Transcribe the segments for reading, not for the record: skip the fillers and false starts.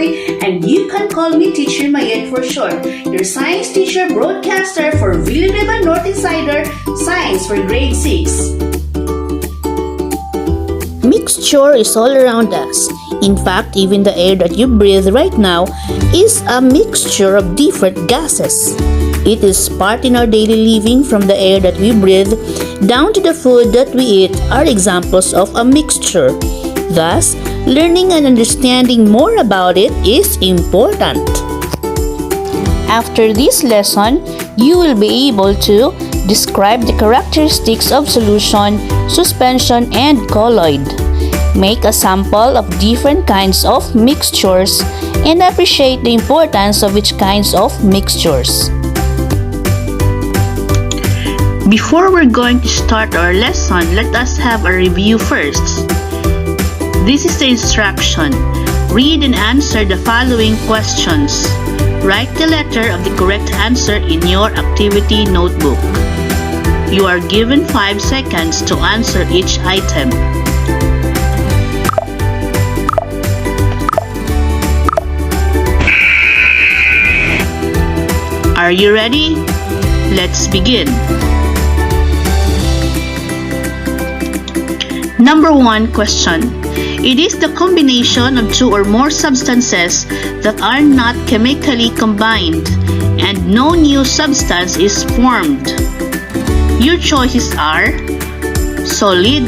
Mary, and you can call me Teacher Mayet for short, your science teacher broadcaster for Villanueva North Insider, Science for Grade 6. Mixture is all around us. In fact, even the air that you breathe right now is a mixture of different gases. It is part in our daily living, from the air that we breathe down to the food that we eat are examples of a mixture. Thus, learning and understanding more about it is important. After this lesson, you will be able to describe the characteristics of solution, suspension, and colloid. Make a sample of different kinds of mixtures and appreciate the importance of each kinds of mixtures. Before we're going to start our lesson, let us have a review first. This is the instruction. Read and answer the following questions. Write the letter of the correct answer in your activity notebook. You are given 5 seconds to answer each item. Are you ready? Let's begin. Number 1 question. It is the combination of 2 or more substances that are not chemically combined and no new substance is formed. Your choices are solid,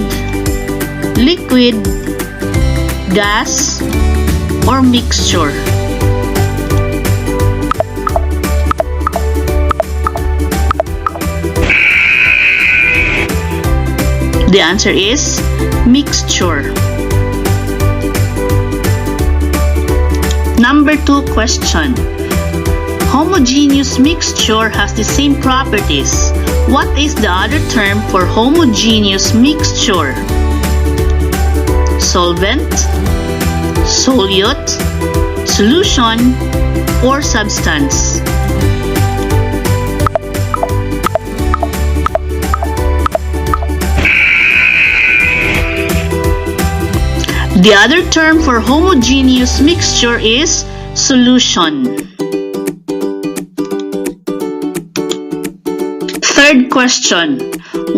liquid, gas, or mixture. The answer is mixture. Number 2 question. Homogeneous mixture has the same properties. What is the other term for homogeneous mixture? Solvent, solute, solution, or substance? The other term for homogeneous mixture is solution. Third question.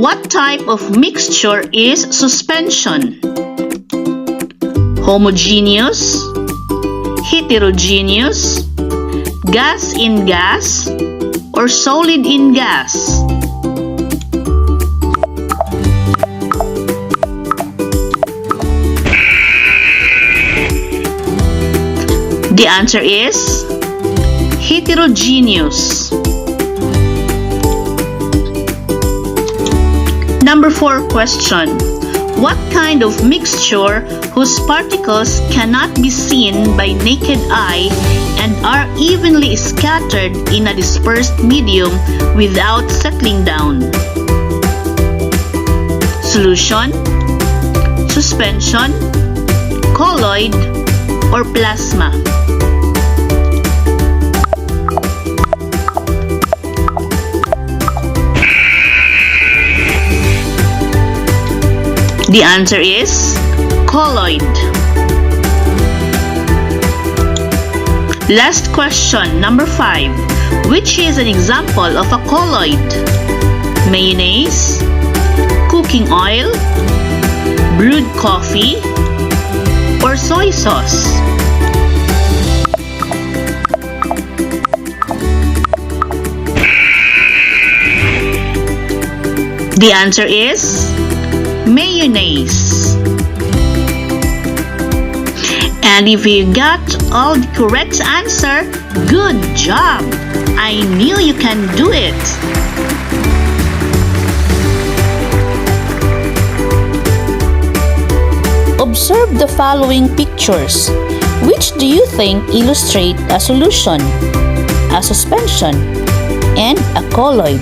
What type of mixture is suspension? Homogeneous, heterogeneous, gas in gas, or solid in gas? The answer is heterogeneous. Number 4 question. What kind of mixture whose particles cannot be seen by naked eye and are evenly scattered in a dispersed medium without settling down? Solution, suspension, colloid, or plasma? The answer is colloid. Last question, number 5. Which is an example of a colloid? Mayonnaise, cooking oil, brewed coffee, or soy sauce? The answer is mayonnaise. And if you got all the correct answer, good job! I knew you can do it! Observe the following pictures. Which do you think illustrate a solution, a suspension, and a colloid?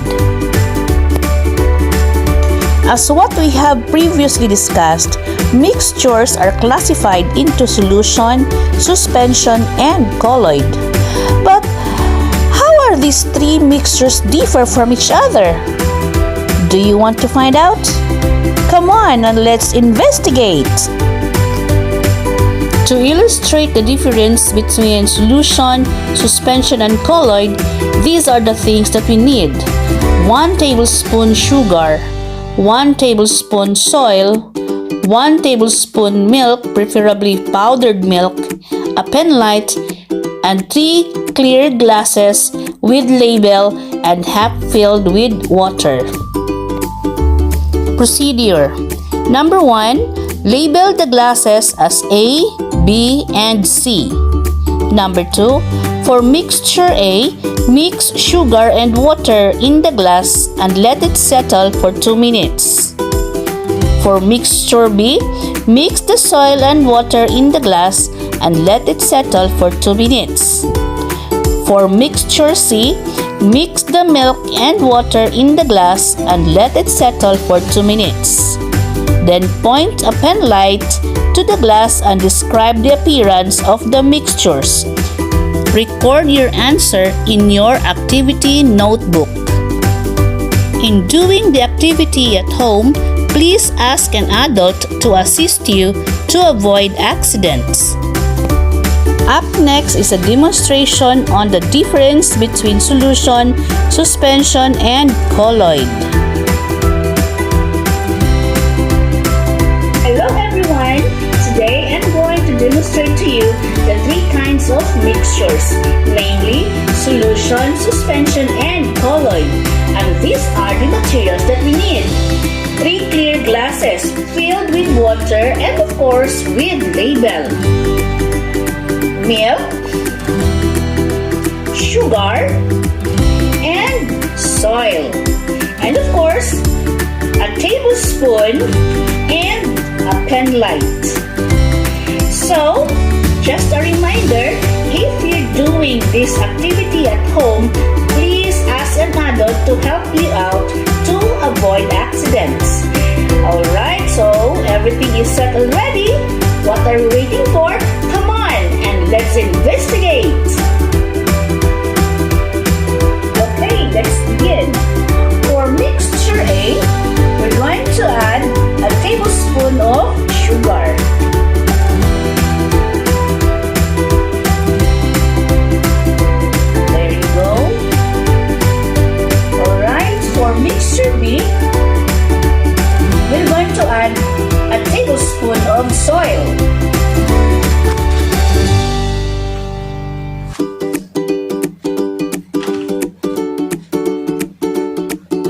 As what we have previously discussed, mixtures are classified into solution, suspension, and colloid. But how are these 3 mixtures differ from each other? Do you want to find out? Come on and let's investigate! To illustrate the difference between solution, suspension, and colloid, these are the things that we need. 1 tablespoon sugar, 1 tablespoon soil, 1 tablespoon milk, preferably powdered milk, a pen light, and 3 clear glasses with label and half filled with water. Procedure. Number 1, label the glasses as A, B, and C. Number 2, for mixture A, mix sugar and water in the glass and let it settle for 2 minutes. For mixture B, mix the soil and water in the glass and let it settle for 2 minutes. For mixture C, mix the milk and water in the glass and let it settle for 2 minutes. Then point a pen light to the glass and describe the appearance of the mixtures. Record your answer in your activity notebook. In doing the activity at home, please ask an adult to assist you to avoid accidents. Up next is a demonstration on the difference between solution, suspension, and colloid. Hello everyone! Today I'm going to demonstrate to you the 3 kinds of mixtures, namely solution, suspension, and colloid. And these are the materials that we need. 3 clear glasses filled with water and of course with label. Milk, sugar, and soil. And of course, a tablespoon and a pen light. So, just a reminder, if you're doing this activity at home, please ask an adult to help you out to avoid accidents. Alright, so everything is set already. What are we waiting for? Come on and let's investigate. Okay, let's begin. For mixture A, we're going to add a tablespoon of sugar. There you go. Alright, for mixture B, we're going to add a tablespoon of soil.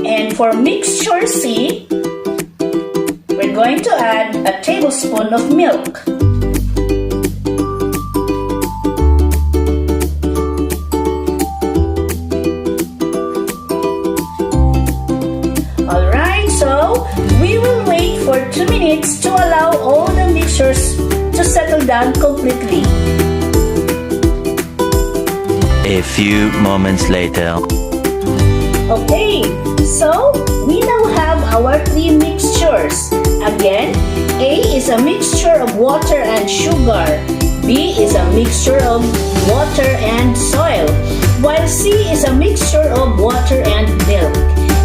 And for mixture C, we're going to add a tablespoon of milk. Alright, so we will wait for 2 minutes to allow all the mixtures to settle down completely. A few moments later. Okay, so we now have our 3 mixtures. Again, A is a mixture of water and sugar. B is a mixture of water and soil. While C is a mixture of water and milk.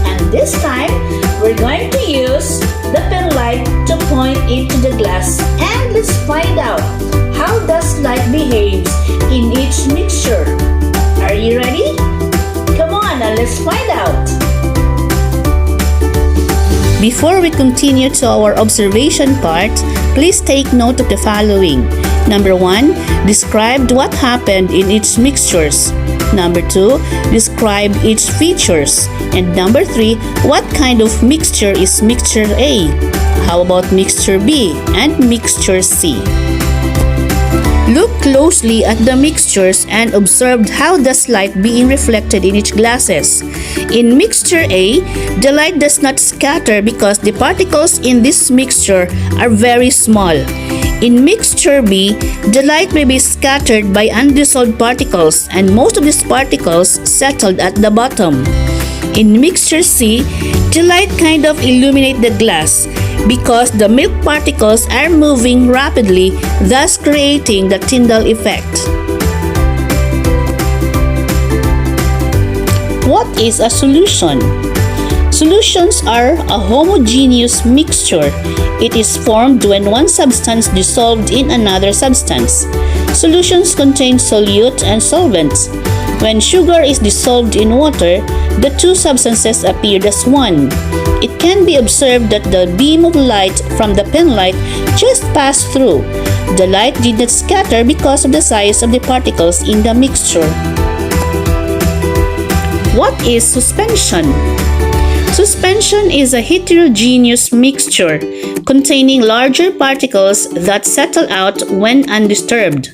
And this time, we're going to use the pen light to point it to the glass. And let's find out how does light behaves in each mixture. Are you ready? Come on, now let's find out. Before we continue to our observation part, please take note of the following. Number 1, describe what happened in each mixtures. Number 2, describe each features. And number 3, what kind of mixture is mixture A? How about mixture B and mixture C? Look closely at the mixtures and observe how does light being reflected in each glasses. In mixture A, the light does not scatter because the particles in this mixture are very small. In mixture B, the light may be scattered by undissolved particles and most of these particles settled at the bottom. In mixture C, the light kind of illuminate the glass because the milk particles are moving rapidly, thus creating the Tyndall effect. What is a solution? Solutions are a homogeneous mixture. It is formed when one substance dissolved in another substance. Solutions contain solute and solvents. When sugar is dissolved in water, the two substances appear as one. It can be observed that the beam of light from the penlight just passed through. The light did not scatter because of the size of the particles in the mixture. What is suspension? Suspension is a heterogeneous mixture containing larger particles that settle out when undisturbed.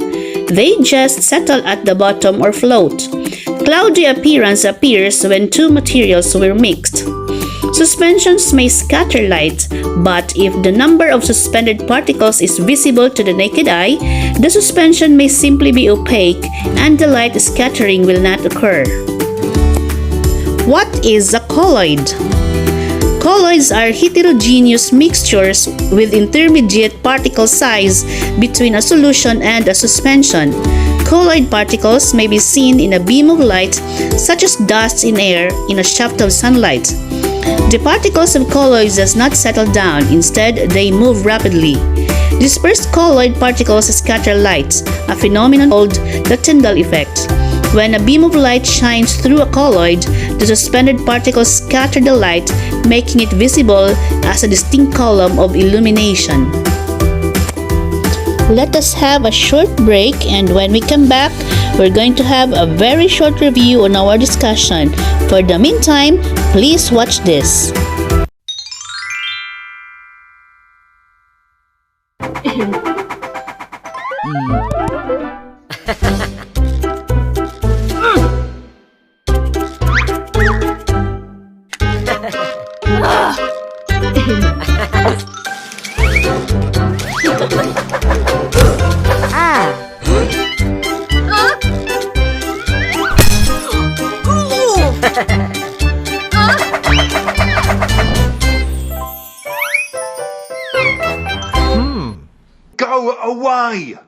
They just settle at the bottom or float. Cloudy appearance appears when two materials were mixed. Suspensions may scatter light, but if the number of suspended particles is visible to the naked eye, the suspension may simply be opaque and the light scattering will not occur. What is a colloid? Colloids are heterogeneous mixtures with intermediate particle size between a solution and a suspension. Colloid particles may be seen in a beam of light, such as dust in air in a shaft of sunlight. The particles of colloids does not settle down, instead they move rapidly. Dispersed colloid particles scatter light, a phenomenon called the Tyndall effect. When a beam of light shines through a colloid, the suspended particles scatter the light, making it visible as a distinct column of illumination. Let us have a short break, and when we come back, we're going to have a very short review on our discussion. For the meantime, please watch this. Go away!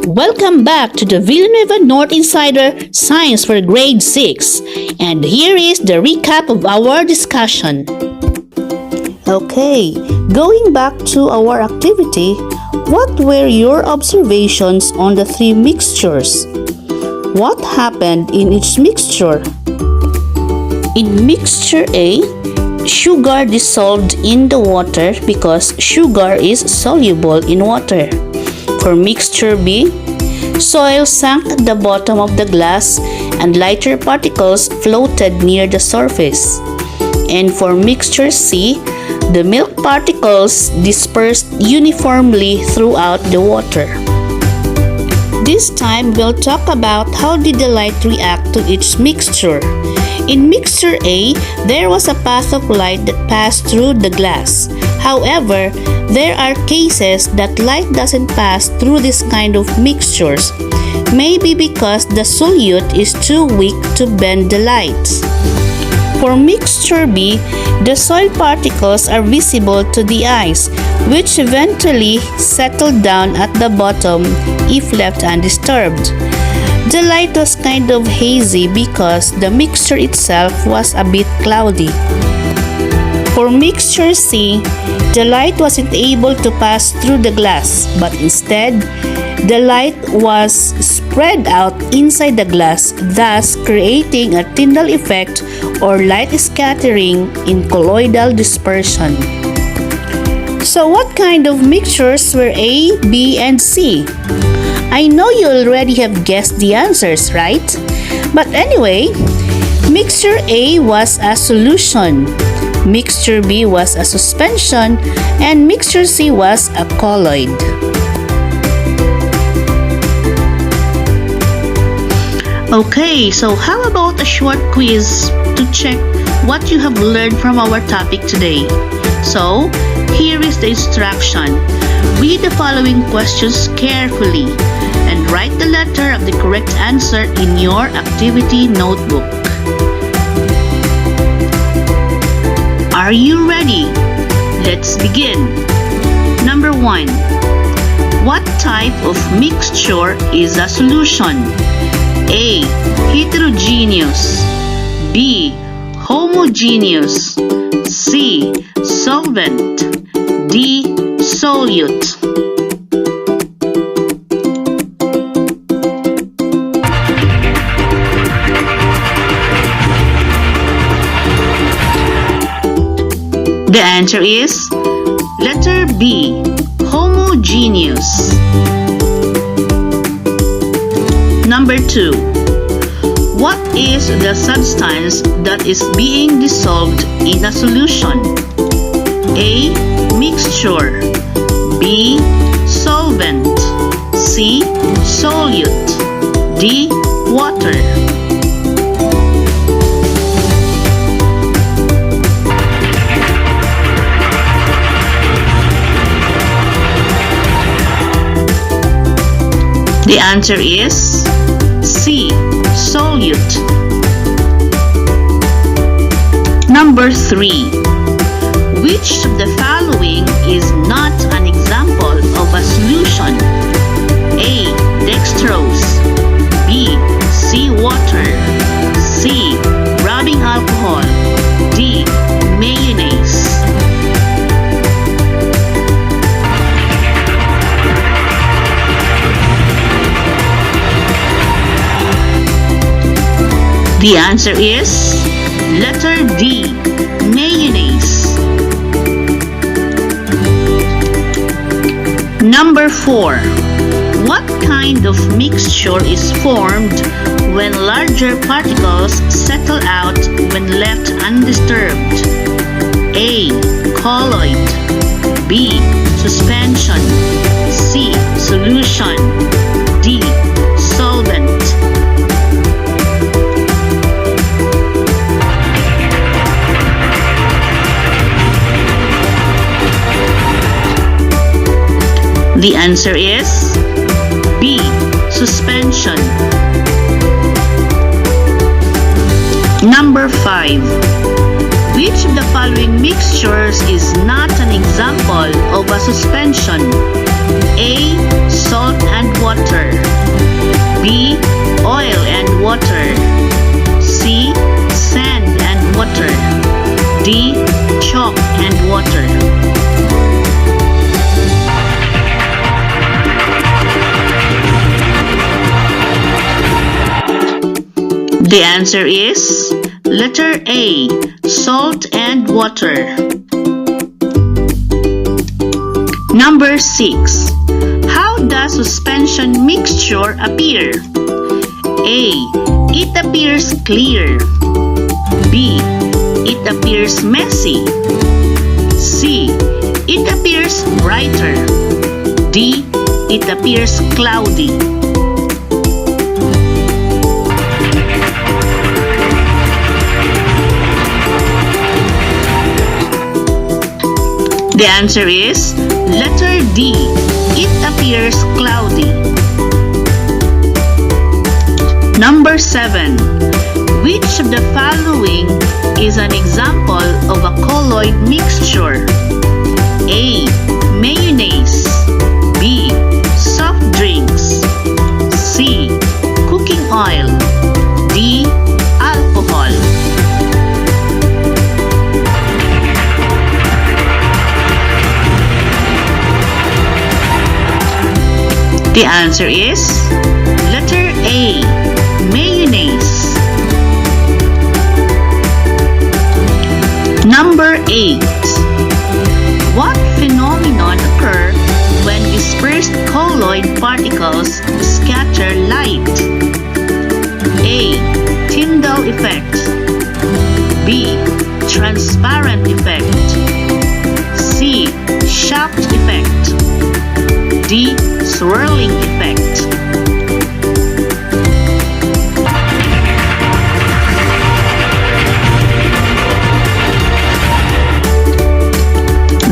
Welcome back to the Villanueva North Insider Science for Grade 6. And here is the recap of our discussion. Okay, going back to our activity, what were your observations on the three mixtures? What happened in each mixture? In mixture A, sugar dissolved in the water because sugar is soluble in water. For mixture B, soil sank at the bottom of the glass and lighter particles floated near the surface. And for mixture C, the milk particles dispersed uniformly throughout the water. This time, we'll talk about how did the light react to each mixture. In mixture A, there was a path of light that passed through the glass. However, there are cases that light doesn't pass through this kind of mixtures, maybe because the solute is too weak to bend the light. For mixture B, the soil particles are visible to the eyes, which eventually settle down at the bottom if left undisturbed. The light was kind of hazy because the mixture itself was a bit cloudy. For mixture C, the light wasn't able to pass through the glass, but instead, the light was spread out inside the glass, thus creating a Tyndall effect or light scattering in colloidal dispersion. So what kind of mixtures were A, B, and C? I know you already have guessed the answers, right? But anyway, mixture A was a solution, mixture B was a suspension, and mixture C was a colloid. Okay, so how about a short quiz to check what you have learned from our topic today? So, here is the instruction. Read the following questions carefully and write the letter of the correct answer in your activity notebook. Are you ready? Let's begin. Number 1. What type of mixture is a solution? A. Heterogeneous. B. Homogeneous. C. Solvent. D. Solute. The answer is letter B. Homogeneous. Number 2. What is the substance that is being dissolved in a solution? A. Mixture. B. Solvent. C. Solute. D. Water. The answer is C. Solute. Number 3. Which of the following is not an example of a solution? A. Dextrose. B. Seawater. C. Rubbing alcohol. D. Mayonnaise. The answer is letter D. Mayonnaise. Number 4. What kind of mixture is formed when larger particles settle out when left undisturbed? A. Colloid. B. Suspension. C. Solution. D. Solvent. The answer is B. Suspension. Number 5. Which of the following mixtures is not an example of a suspension? A. Salt and water. B. Oil and water. C. Sand and water. D. Chalk and water. The answer is letter A. Salt and water. Number 6. How does suspension mixture appear? A. It appears clear. B. It appears messy. C. It appears brighter. D. It appears cloudy. The answer is letter D. It appears cloudy. Number 7. Which of the following is an example of a colloid mixture? A. Mayonnaise. B. Soft drinks. C. Cooking oil. D. Alcohol. The answer is letter A. Mayonnaise. Number 8. What phenomenon occurs when dispersed colloid particles scatter light? A. Tyndall effect. B. Transparent effect. C. Shocked effect. D. Swirling effect.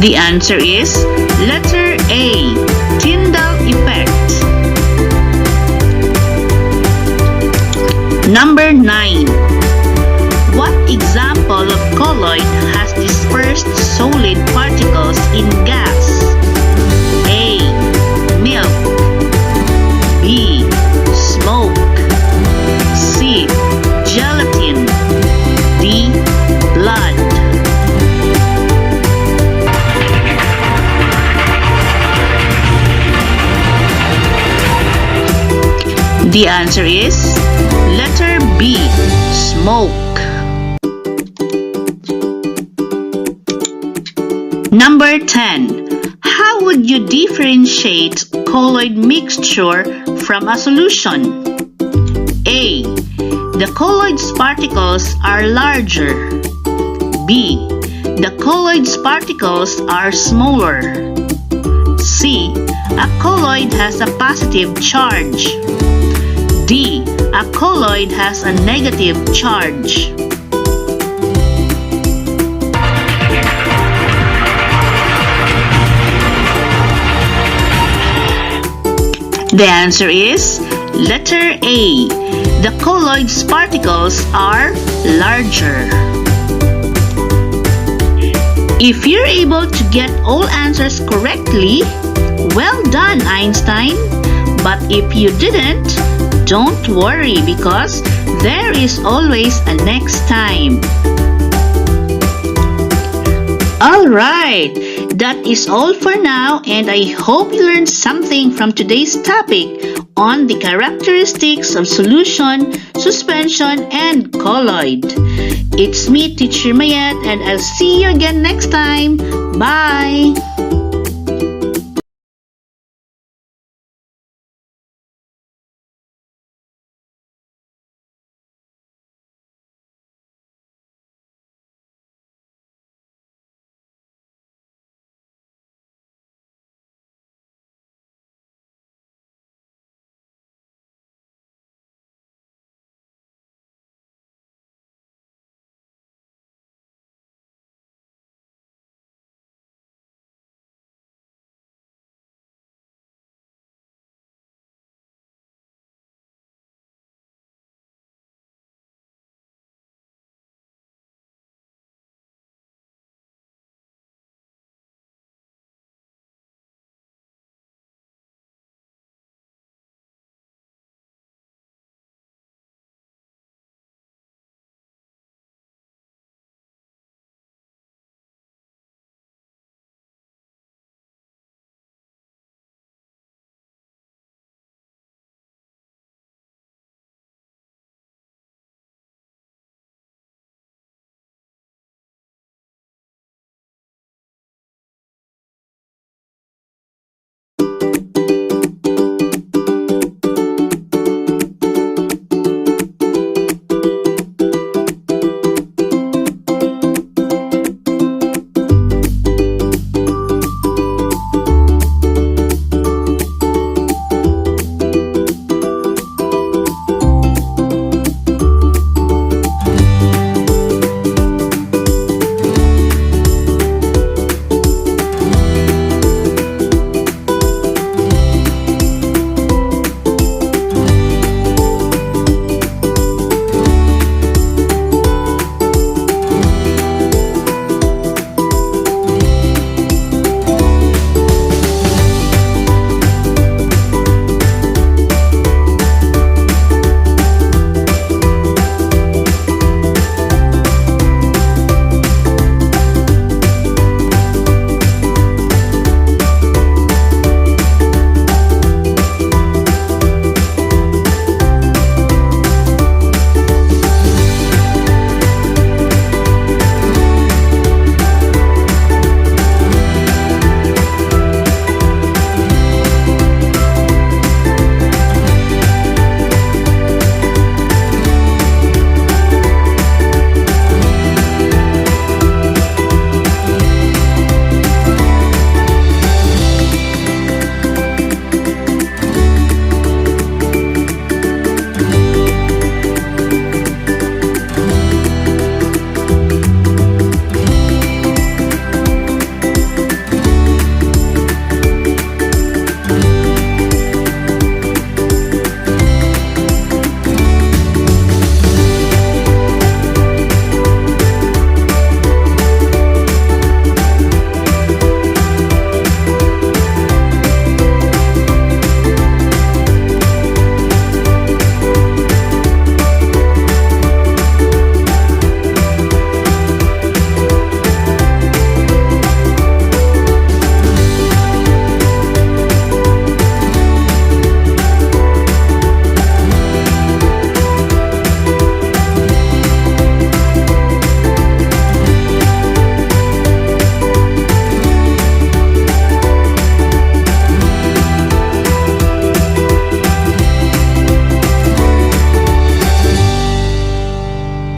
The answer is letter A. Tyndall effect. Number 9. What example of colloid has dispersed solid particles in gas? A. Milk. B. Smoke. C. Gelatin. D. Blood. The answer is letter B. Smoke. Number 10. How would you differentiate colloid mixture from a solution? A. The colloid's particles are larger. B. The colloid's particles are smaller. C. A colloid has a positive charge. D. A colloid has a negative charge. The answer is letter A. The colloid's particles are larger. If you're able to get all answers correctly, well done, Einstein. But if you didn't, don't worry because there is always a next time. Alright, that is all for now, and I hope you learned something from today's topic on the characteristics of solution, suspension, and colloid. It's me, Teacher Mayet, and I'll see you again next time. Bye!